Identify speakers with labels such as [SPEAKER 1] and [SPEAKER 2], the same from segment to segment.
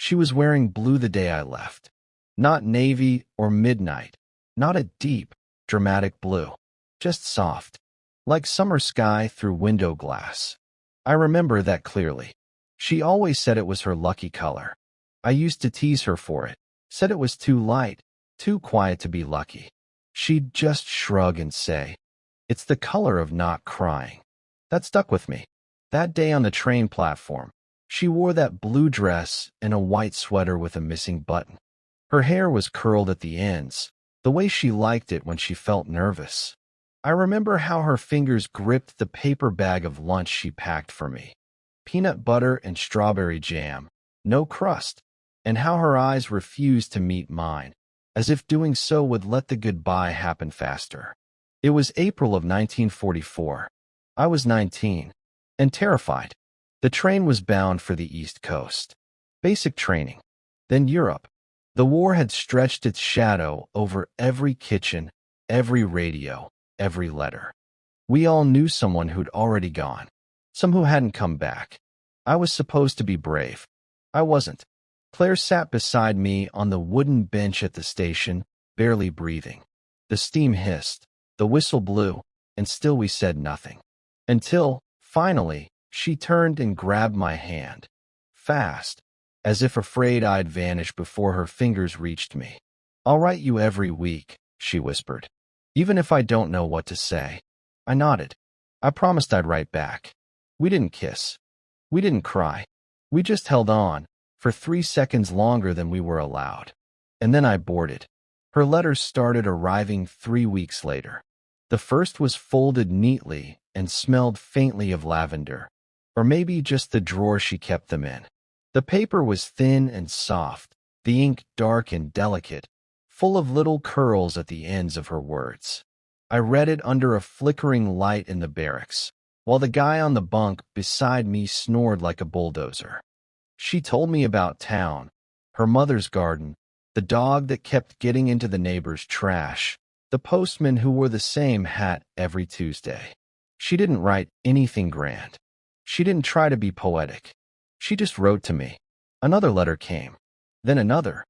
[SPEAKER 1] She was wearing blue the day I left. Not navy or midnight. Not a deep, dramatic blue. Just soft. Like summer sky through window glass. I remember that clearly. She always said it was her lucky color. I used to tease her for it. Said it was too light, too quiet to be lucky. She'd just shrug and say, "It's the color of not crying." That stuck with me. That day on the train platform, she wore that blue dress and a white sweater with a missing button. Her hair was curled at the ends, the way she liked it when she felt nervous. I remember how her fingers gripped the paper bag of lunch she packed for me. Peanut butter and strawberry jam, no crust, and how her eyes refused to meet mine, as if doing so would let the goodbye happen faster. It was April of 1944. I was 19, and terrified. The train was bound for the East Coast. Basic training. Then Europe. The war had stretched its shadow over every kitchen, every radio, every letter. We all knew someone who'd already gone, some who hadn't come back. I was supposed to be brave. I wasn't. Claire sat beside me on the wooden bench at the station, barely breathing. The steam hissed, the whistle blew, and still we said nothing. Until, finally, she turned and grabbed my hand. Fast, as if afraid I'd vanish before her fingers reached me. "I'll write you every week," she whispered. "Even if I don't know what to say." I nodded. I promised I'd write back. We didn't kiss. We didn't cry. We just held on, for 3 seconds longer than we were allowed. And then I boarded. Her letters started arriving 3 weeks later. The first was folded neatly and smelled faintly of lavender, or maybe just the drawer she kept them in. The paper was thin and soft, the ink dark and delicate, full of little curls at the ends of her words. I read it under a flickering light in the barracks, while the guy on the bunk beside me snored like a bulldozer. She told me about town, her mother's garden, the dog that kept getting into the neighbor's trash, the postman who wore the same hat every Tuesday. She didn't write anything grand. She didn't try to be poetic. She just wrote to me. Another letter came. Then another.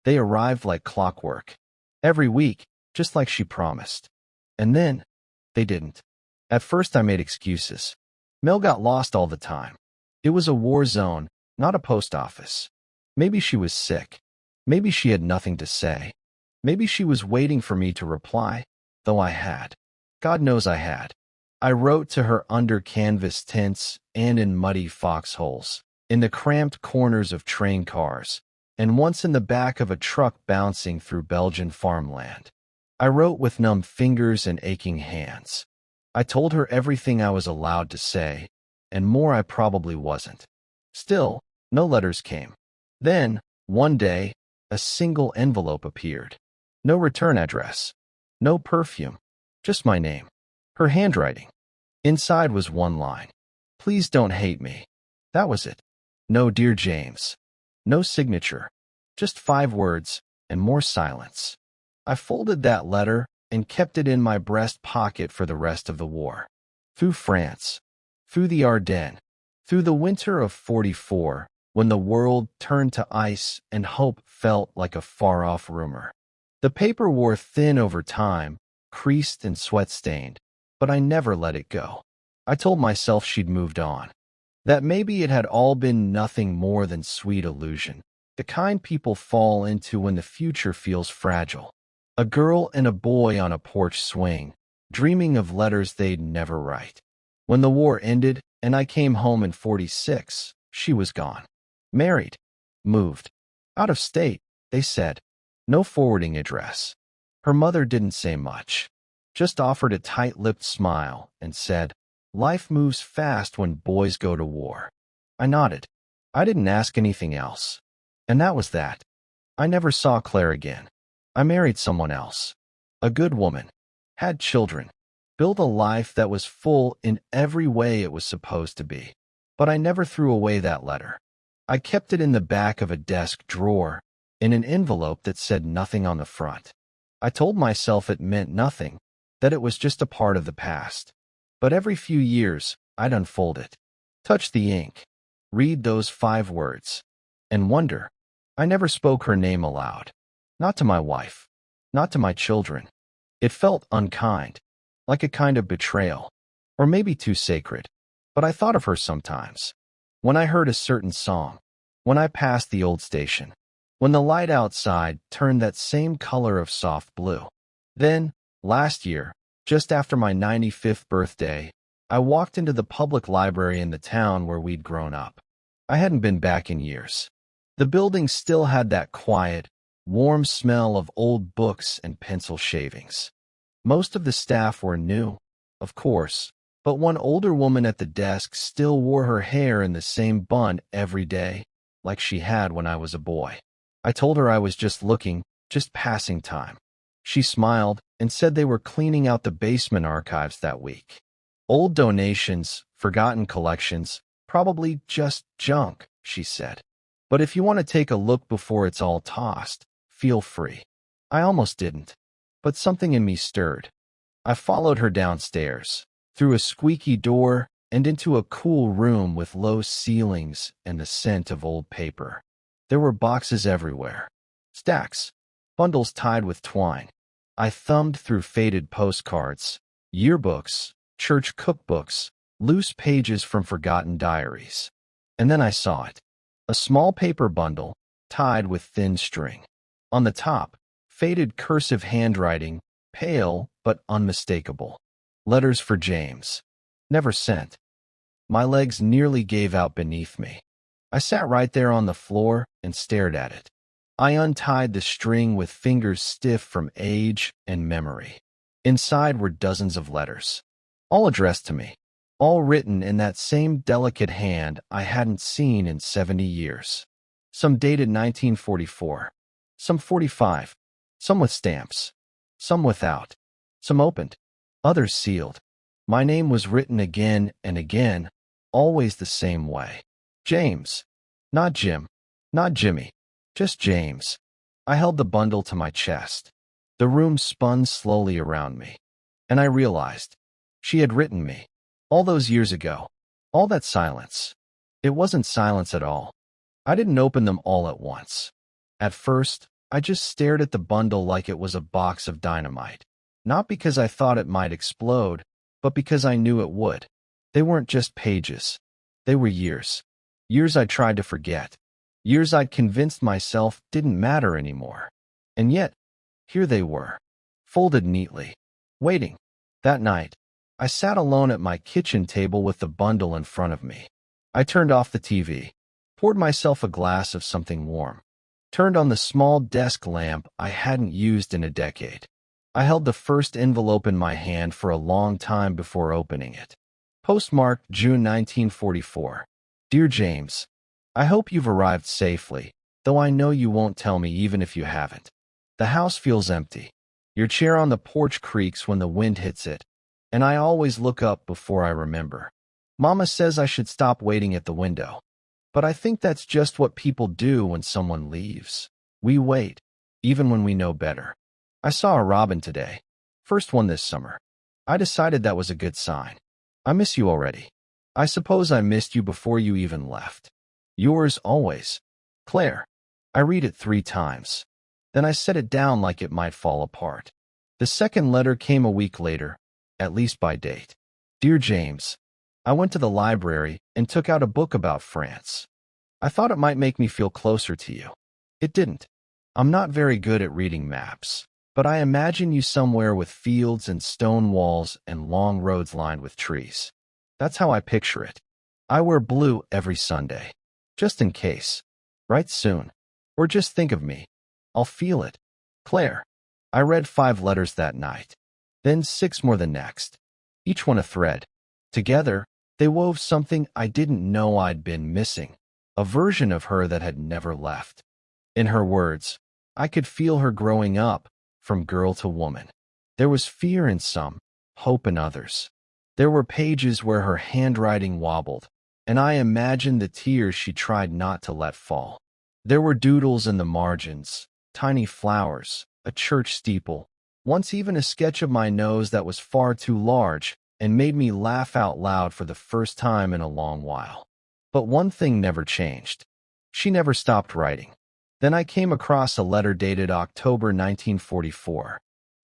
[SPEAKER 1] They arrived like clockwork. Every week, just like she promised. And then, they didn't. At first I made excuses. Mail got lost all the time. It was a war zone, not a post office. Maybe she was sick. Maybe she had nothing to say. Maybe she was waiting for me to reply, though I had. God knows I had. I wrote to her under canvas tents and in muddy foxholes, in the cramped corners of train cars, and once in the back of a truck bouncing through Belgian farmland. I wrote with numb fingers and aching hands. I told her everything I was allowed to say, and more I probably wasn't. Still, no letters came. Then, one day, a single envelope appeared. No return address. No perfume. Just my name. Her handwriting. Inside was one line. "Please don't hate me." That was it. No "Dear James." No signature. Just 5 words, and more silence. I folded that letter and kept it in my breast pocket for the rest of the war. Through France. Through the Ardennes. Through the winter of 44, when the world turned to ice and hope felt like a far-off rumor. The paper wore thin over time, creased and sweat-stained, but I never let it go. I told myself she'd moved on, that maybe it had all been nothing more than sweet illusion, the kind people fall into when the future feels fragile. A girl and a boy on a porch swing, dreaming of letters they'd never write. When the war ended and I came home in 46, she was gone. Married. Moved. Out of state, they said. No forwarding address. Her mother didn't say much, just offered a tight-lipped smile and said, "Life moves fast when boys go to war." I nodded. I didn't ask anything else. And that was that. I never saw Claire again. I married someone else. A good woman. Had children. Built a life that was full in every way it was supposed to be. But I never threw away that letter. I kept it in the back of a desk drawer, in an envelope that said nothing on the front. I told myself it meant nothing, that it was just a part of the past. But every few years, I'd unfold it, touch the ink, read those 5 words, and wonder, I never spoke her name aloud. Not to my wife. Not to my children. It felt unkind, like a kind of betrayal, or maybe too sacred. But I thought of her sometimes. When I heard a certain song, when I passed the old station, when the light outside turned that same color of soft blue. Then, last year, just after my 95th birthday, I walked into the public library in the town where we'd grown up. I hadn't been back in years. The building still had that quiet, warm smell of old books and pencil shavings. Most of the staff were new, of course, but one older woman at the desk still wore her hair in the same bun every day, like she had when I was a boy. I told her I was just looking, just passing time. She smiled and said they were cleaning out the basement archives that week. Old donations, forgotten collections, probably just junk, she said. But if you want to take a look before it's all tossed, feel free. I almost didn't, but something in me stirred. I followed her downstairs, through a squeaky door and into a cool room with low ceilings and the scent of old paper. There were boxes everywhere, stacks, bundles tied with twine. I thumbed through faded postcards, yearbooks, church cookbooks, loose pages from forgotten diaries. And then I saw it. A small paper bundle, tied with thin string. On the top, faded cursive handwriting, pale but unmistakable. Letters for James. Never sent. My legs nearly gave out beneath me. I sat right there on the floor and stared at it. I untied the string with fingers stiff from age and memory. Inside were dozens of letters, all addressed to me, all written in that same delicate hand I hadn't seen in 70 years. Some dated 1944, some 45, some with stamps, some without, some opened, others sealed. My name was written again and again, always the same way. James. Not Jim, not Jimmy, just James. I held the bundle to my chest. The room spun slowly around me, and I realized she had written me. All those years ago, all that silence. It wasn't silence at all. I didn't open them all at once. At first, I just stared at the bundle like it was a box of dynamite. Not because I thought it might explode, but because I knew it would. They weren't just pages. They were years. Years I'd tried to forget. Years I'd convinced myself didn't matter anymore. And yet, here they were, folded neatly, waiting. That night, I sat alone at my kitchen table with the bundle in front of me. I turned off the TV, poured myself a glass of something warm, turned on the small desk lamp I hadn't used in a decade. I held the first envelope in my hand for a long time before opening it. Postmarked June 1944. Dear James, I hope you've arrived safely, though I know you won't tell me even if you haven't. The house feels empty. Your chair on the porch creaks when the wind hits it, and I always look up before I remember. Mama says I should stop waiting at the window, but I think that's just what people do when someone leaves. We wait, even when we know better. I saw a robin today, first one this summer. I decided that was a good sign. I miss you already. I suppose I missed you before you even left. Yours always, Claire. I read it 3 times. Then I set it down like it might fall apart. The second letter came a week later, at least by date. Dear James, I went to the library and took out a book about France. I thought it might make me feel closer to you. It didn't. I'm not very good at reading maps, but I imagine you somewhere with fields and stone walls and long roads lined with trees. That's how I picture it. I wear blue every Sunday, just in case. Write soon. Or just think of me. I'll feel it. Claire. I read 5 letters that night, then 6 more the next, each one a thread. Together, they wove something I didn't know I'd been missing, a version of her that had never left. In her words, I could feel her growing up, from girl to woman. There was fear in some, hope in others. There were pages where her handwriting wobbled, and I imagined the tears she tried not to let fall. There were doodles in the margins, tiny flowers, a church steeple, once even a sketch of my nose that was far too large and made me laugh out loud for the first time in a long while. But one thing never changed. She never stopped writing. Then I came across a letter dated October 1944.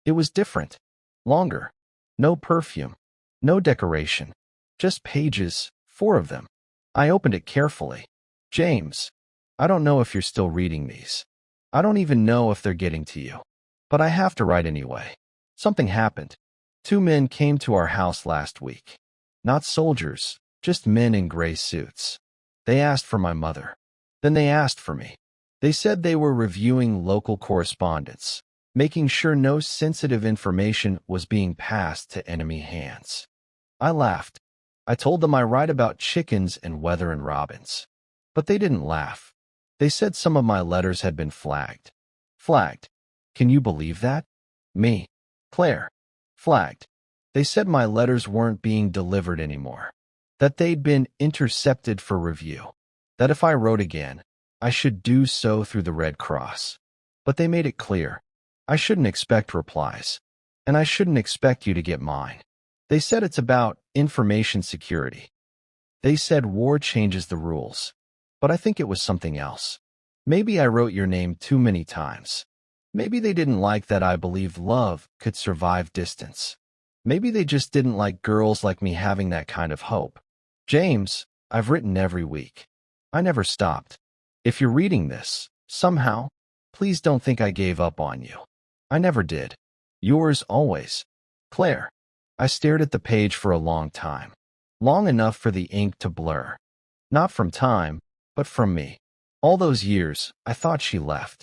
[SPEAKER 1] It was different, longer, no perfume, no decoration, just pages, 4 of them. I opened it carefully. James, I don't know if you're still reading these. I don't even know if they're getting to you. But I have to write anyway. Something happened. 2 men came to our house last week. Not soldiers, just men in gray suits. They asked for my mother. Then they asked for me. They said they were reviewing local correspondence, making sure no sensitive information was being passed to enemy hands. I laughed. I told them I write about chickens and weather and robins. But they didn't laugh. They said some of my letters had been flagged. Flagged. Can you believe that? Me. Claire. Flagged. They said my letters weren't being delivered anymore. That they'd been intercepted for review. That if I wrote again, I should do so through the Red Cross. But they made it clear. I shouldn't expect replies. And I shouldn't expect you to get mine. They said it's about information security. They said war changes the rules. But I think it was something else. Maybe I wrote your name too many times. Maybe they didn't like that I believed love could survive distance. Maybe they just didn't like girls like me having that kind of hope. James, I've written every week. I never stopped. If you're reading this, somehow, please don't think I gave up on you. I never did. Yours always, Claire. I stared at the page for a long time. Long enough for the ink to blur. Not from time, but from me. All those years, I thought she left.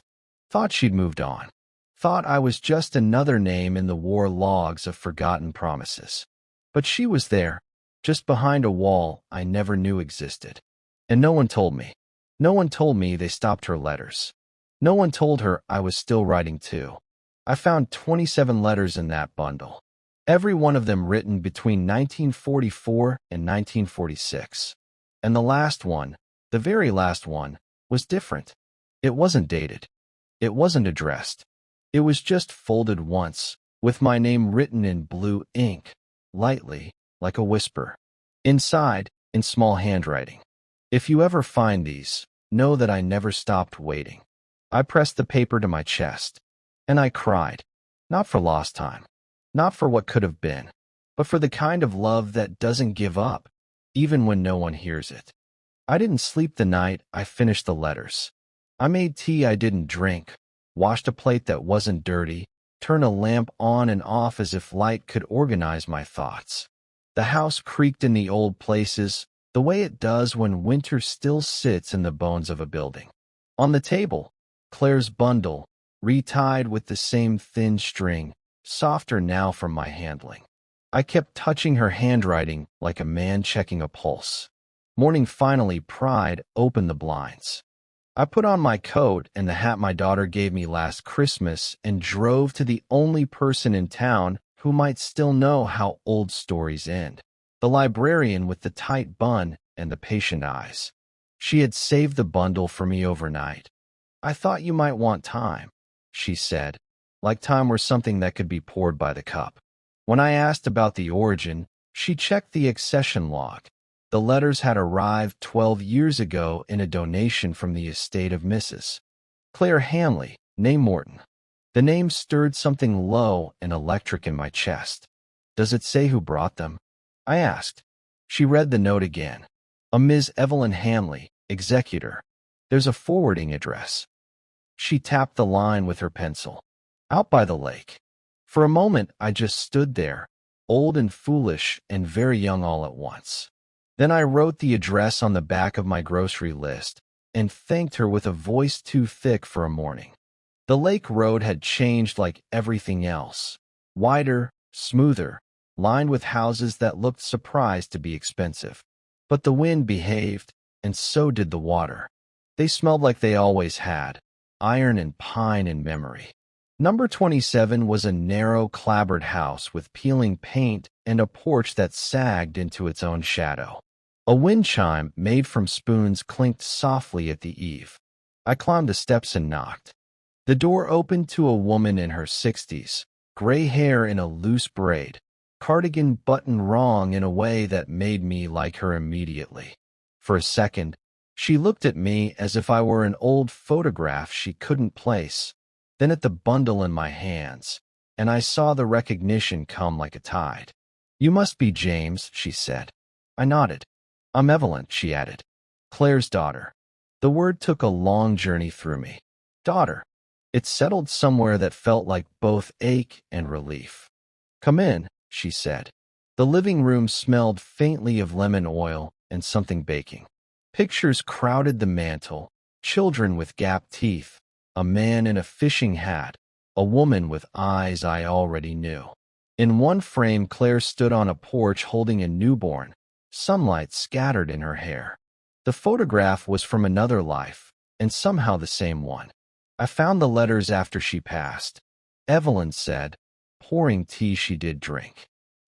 [SPEAKER 1] Thought she'd moved on. Thought I was just another name in the war logs of forgotten promises. But she was there, just behind a wall I never knew existed. And no one told me. No one told me they stopped her letters. No one told her I was still writing too. I found 27 letters in that bundle. Every one of them written between 1944 and 1946. And the last one, the very last one, was different. It wasn't dated. It wasn't addressed. It was just folded once, with my name written in blue ink, lightly, like a whisper. Inside, in small handwriting. If you ever find these, know that I never stopped waiting. I pressed the paper to my chest, and I cried. Not for lost time. Not for what could have been, but for the kind of love that doesn't give up, even when no one hears it. I didn't sleep the night I finished the letters. I made tea I didn't drink, washed a plate that wasn't dirty, turned a lamp on and off as if light could organize my thoughts. The house creaked in the old places, the way it does when winter still sits in the bones of a building. On the table, Claire's bundle, retied with the same thin string, softer now from my handling. I kept touching her handwriting like a man checking a pulse. Morning finally pried open the blinds. I put on my coat and the hat my daughter gave me last Christmas and drove to the only person in town who might still know how old stories end. The librarian with the tight bun and the patient eyes. She had saved the bundle for me overnight. I thought you might want time, she said, like time were something that could be poured by the cup. When I asked about the origin, she checked the accession log. The letters had arrived 12 years ago in a donation from the estate of Mrs. Claire Hanley, née Morton. The name stirred something low and electric in my chest. Does it say who brought them? I asked. She read the note again. A Ms. Evelyn Hanley, executor. There's a forwarding address. She tapped the line with her pencil. Out by the lake. For a moment, I just stood there, old and foolish and very young all at once. Then I wrote the address on the back of my grocery list and thanked her with a voice too thick for a morning. The lake road had changed like everything else. Wider, smoother, lined with houses that looked surprised to be expensive. But the wind behaved, and so did the water. They smelled like they always had, iron and pine in memory. Number 27 was a narrow, clapboard house with peeling paint and a porch that sagged into its own shadow. A wind chime made from spoons clinked softly at the eave. I climbed the steps and knocked. The door opened to a woman in her 60s, gray hair in a loose braid, cardigan buttoned wrong in a way that made me like her immediately. For a second, She looked at me as if I were an old photograph she couldn't place, then at the bundle in my hands, and I saw the recognition come like a tide. "You must be James," she said. I nodded. "I'm Evelyn," she added. "Claire's daughter." The word took a long journey through me. Daughter. It settled somewhere that felt like both ache and relief. "Come in," she said. The living room smelled faintly of lemon oil and something baking. Pictures crowded the mantel, children with gap teeth, a man in a fishing hat, a woman with eyes I already knew. In one frame, Claire stood on a porch holding a newborn, sunlight scattered in her hair. The photograph was from another life, and somehow the same one. I found the letters after she passed. Evelyn said, pouring tea she did drink.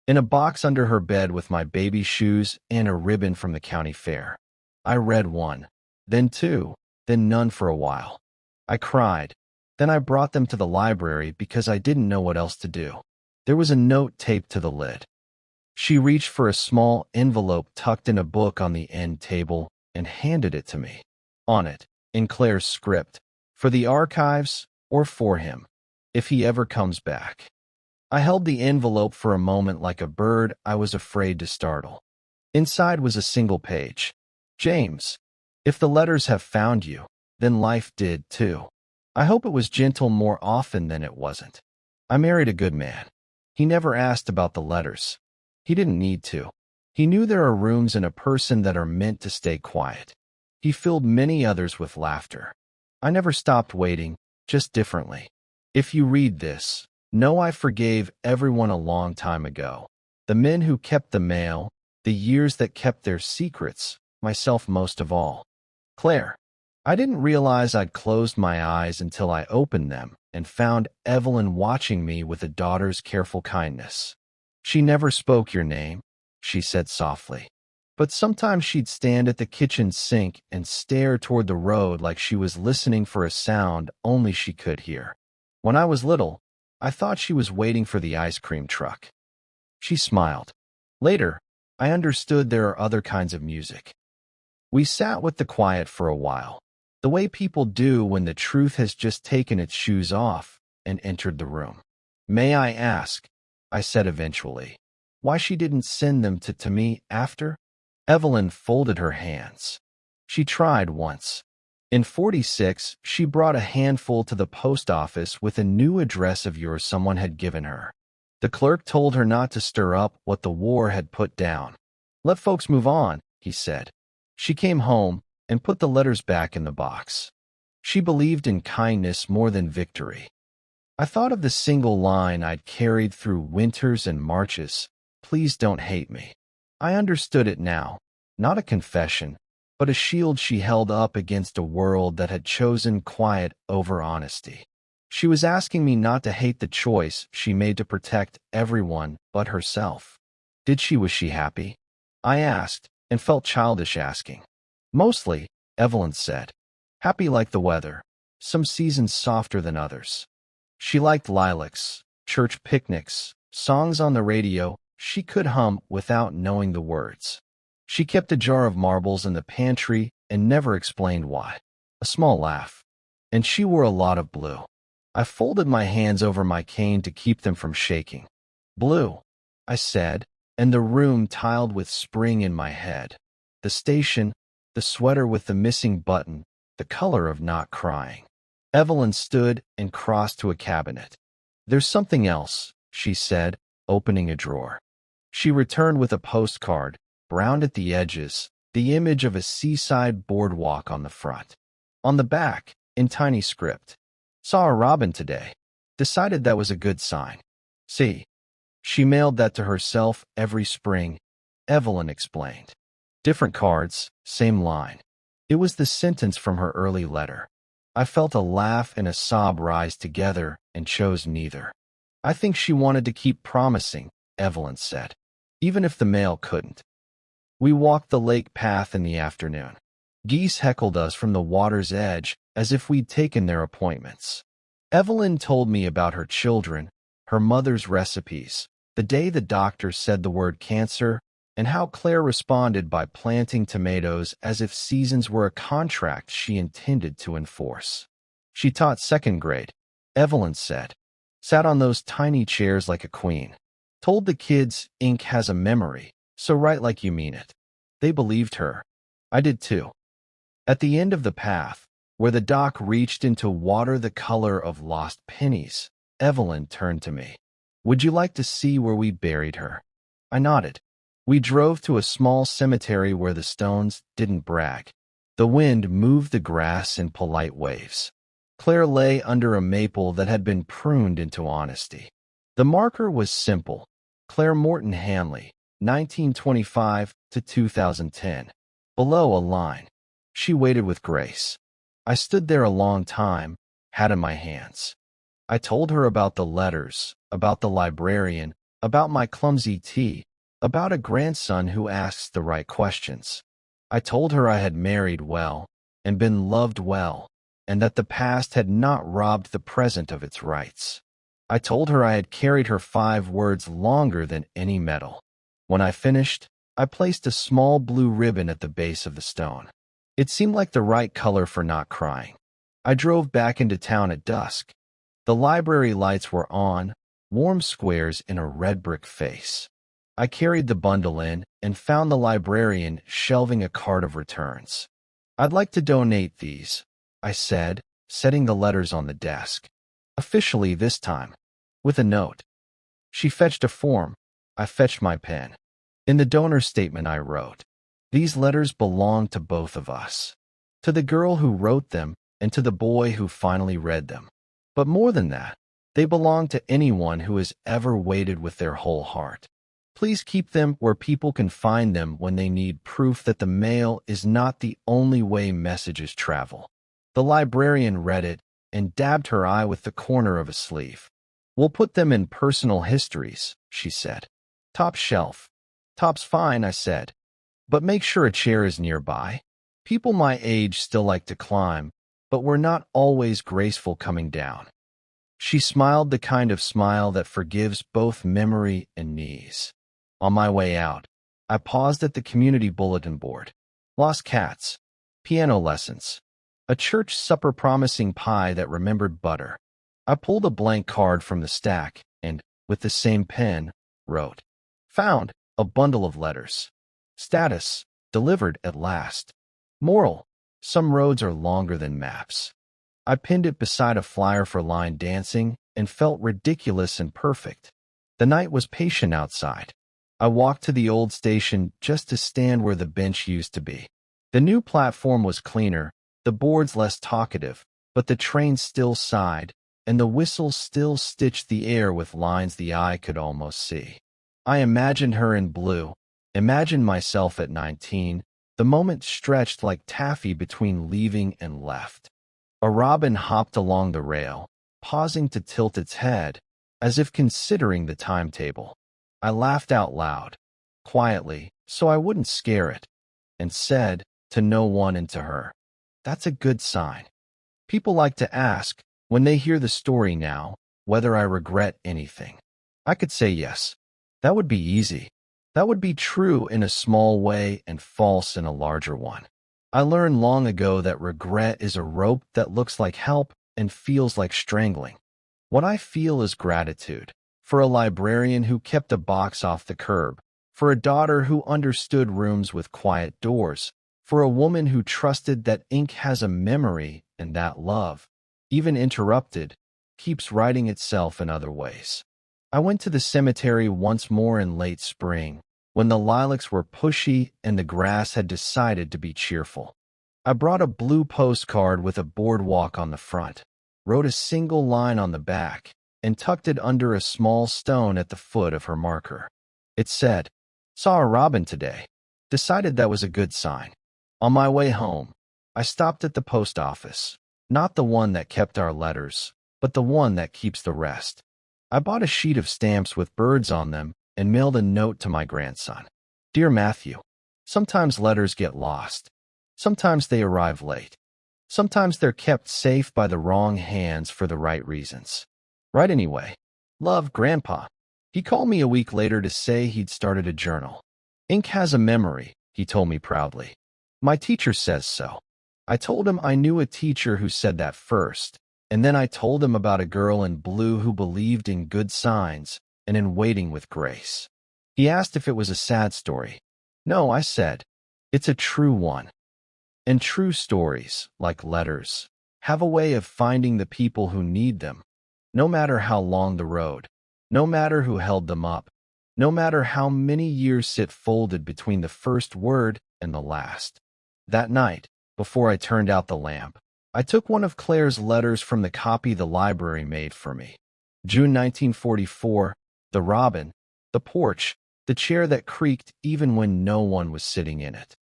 [SPEAKER 1] In a box under her bed with my baby shoes and a ribbon from the county fair. I read one, then two, then none for a while. I cried. Then I brought them to the library because I didn't know what else to do. There was a note taped to the lid. She reached for a small envelope tucked in a book on the end table and handed it to me. On it, in Claire's script, "For the archives or for him, if he ever comes back." I held the envelope for a moment like a bird I was afraid to startle. Inside was a single page. "James, if the letters have found you, then life did too. I hope it was gentle more often than it wasn't. I married a good man. He never asked about the letters. He didn't need to. He knew there are rooms in a person that are meant to stay quiet. He filled many others with laughter. I never stopped waiting, just differently. If you read this, know I forgave everyone a long time ago. The men who kept the mail, the years that kept their secrets, myself most of all. Claire." I didn't realize I'd closed my eyes until I opened them and found Evelyn watching me with a daughter's careful kindness. "She never spoke your name," she said softly. "But sometimes she'd stand at the kitchen sink and stare toward the road like she was listening for a sound only she could hear. When I was little, I thought she was waiting for the ice cream truck." She smiled. Later, I understood there are other kinds of music. We sat with the quiet for a while, the way people do when the truth has just taken its shoes off and entered the room. "May I ask," I said eventually, "why she didn't send them to me after?" Evelyn folded her hands. "She tried once. In '46, she brought a handful to the post office with a new address of yours someone had given her. The clerk told her not to stir up what the war had put down. Let folks move on," he said. "She came home and put the letters back in the box. She believed in kindness more than victory." I thought of the single line I'd carried through winters and marches, "Please don't hate me." I understood it now, not a confession, but a shield she held up against a world that had chosen quiet over honesty. She was asking me not to hate the choice she made to protect everyone but herself. Was she happy? I asked, and felt childish asking. "Mostly," Evelyn said. "Happy like the weather, some seasons softer than others." She liked lilacs, church picnics, songs on the radio she could hum without knowing the words. She kept a jar of marbles in the pantry and never explained why. A small laugh. And she wore a lot of blue. I folded my hands over my cane to keep them from shaking. "Blue," I said, and the room tiled with spring in my head. The station, the sweater with the missing button, the color of not crying. Evelyn stood and crossed to a cabinet. "There's something else," she said, opening a drawer. She returned with a postcard, brown at the edges, the image of a seaside boardwalk on the front. On the back, in tiny script, "Saw a robin today. Decided that was a good sign. See." She mailed that to herself every spring, Evelyn explained. Different cards, same line. It was the sentence from her early letter. I felt a laugh and a sob rise together and chose neither. "I think she wanted to keep promising," Evelyn said, "even if the mail couldn't." We walked the lake path in the afternoon. Geese heckled us from the water's edge as if we'd taken their appointments. Evelyn told me about her children, her mother's recipes, the day the doctor said the word cancer, and how Claire responded by planting tomatoes as if seasons were a contract she intended to enforce. She taught second grade, Evelyn said, sat on those tiny chairs like a queen, told the kids ink has a memory, so write like you mean it. They believed her. I did too. At the end of the path, where the dock reached into water the color of lost pennies, Evelyn turned to me. Would you like to see where we buried her? I nodded. We drove to a small cemetery where the stones didn't brag. The wind moved the grass in polite waves. Claire lay under a maple that had been pruned into honesty. The marker was simple. Claire Morton Hanley, 1925 to 2010. Below a line. She waited with grace. I stood there a long time, hat in my hands. I told her about the letters, about the librarian, about my clumsy tea, about a grandson who asks the right questions. I told her I had married well and been loved well, and that the past had not robbed the present of its rights. I told her I had carried her 5 words longer than any medal. When I finished, I placed a small blue ribbon at the base of the stone. It seemed like the right color for not crying. I drove back into town at dusk. The library lights were on, warm squares in a red brick face. I carried the bundle in and found the librarian shelving a cart of returns. I'd like to donate these, I said, setting the letters on the desk. Officially this time, with a note. She fetched a form. I fetched my pen. In the donor statement I wrote, these letters belong to both of us. To the girl who wrote them and to the boy who finally read them. But more than that, they belong to anyone who has ever waited with their whole heart. Please keep them where people can find them when they need proof that the mail is not the only way messages travel. The librarian read it and dabbed her eye with the corner of a sleeve. We'll put them in personal histories, she said. Top shelf. Top's fine, I said. But make sure a chair is nearby. People my age still like to climb, but we're not always graceful coming down. She smiled the kind of smile that forgives both memory and knees. On my way out, I paused at the community bulletin board. Lost cats, piano lessons, a church supper promising pie that remembered butter. I pulled a blank card from the stack and, with the same pen, wrote, Found, a bundle of letters. Status, delivered at last. Moral, some roads are longer than maps. I pinned it beside a flyer for line dancing and felt ridiculous and perfect. The night was patient outside. I walked to the old station just to stand where the bench used to be. The new platform was cleaner, the boards less talkative, but the train still sighed, and the whistle still stitched the air with lines the eye could almost see. I imagined her in blue, imagined myself at 19, the moment stretched like taffy between leaving and left. A robin hopped along the rail, pausing to tilt its head, as if considering the timetable. I laughed out loud, quietly, so I wouldn't scare it, and said, to no one and to her, That's a good sign. People like to ask, when they hear the story now, whether I regret anything. I could say yes. That would be easy. That would be true in a small way and false in a larger one. I learned long ago that regret is a rope that looks like help and feels like strangling. What I feel is gratitude. For a librarian who kept a box off the curb, for a daughter who understood rooms with quiet doors, for a woman who trusted that ink has a memory and that love, even interrupted, keeps writing itself in other ways. I went to the cemetery once more in late spring, when the lilacs were pushy and the grass had decided to be cheerful. I brought a blue postcard with a boardwalk on the front, wrote a single line on the back, and tucked it under a small stone at the foot of her marker. It said, Saw a robin today. Decided that was a good sign. On my way home, I stopped at the post office, not the one that kept our letters, but the one that keeps the rest. I bought a sheet of stamps with birds on them and mailed a note to my grandson. Dear Matthew, sometimes letters get lost. Sometimes they arrive late. Sometimes they're kept safe by the wrong hands for the right reasons. Write anyway. Love, Grandpa. He called me a week later to say he'd started a journal. Ink has a memory, he told me proudly. My teacher says so. I told him I knew a teacher who said that first, and then I told him about a girl in blue who believed in good signs and in waiting with grace. He asked if it was a sad story. No, I said, it's a true one. And true stories, like letters, have a way of finding the people who need them, no matter how long the road, no matter who held them up, no matter how many years sit folded between the first word and the last. That night, before I turned out the lamp, I took one of Claire's letters from the copy the library made for me. June 1944, the robin, the porch, the chair that creaked even when no one was sitting in it.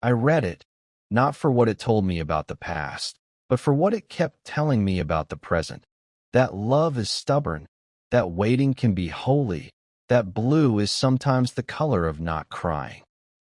[SPEAKER 1] I read it, not for what it told me about the past, but for what it kept telling me about the present. That love is stubborn, that waiting can be holy, that blue is sometimes the color of not crying.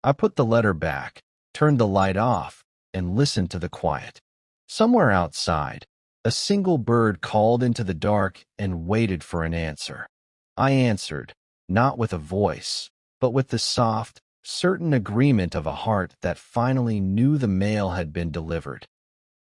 [SPEAKER 1] I put the letter back, turned the light off, and listened to the quiet. Somewhere outside, a single bird called into the dark and waited for an answer. I answered, not with a voice, but with the soft, certain agreement of a heart that finally knew the mail had been delivered.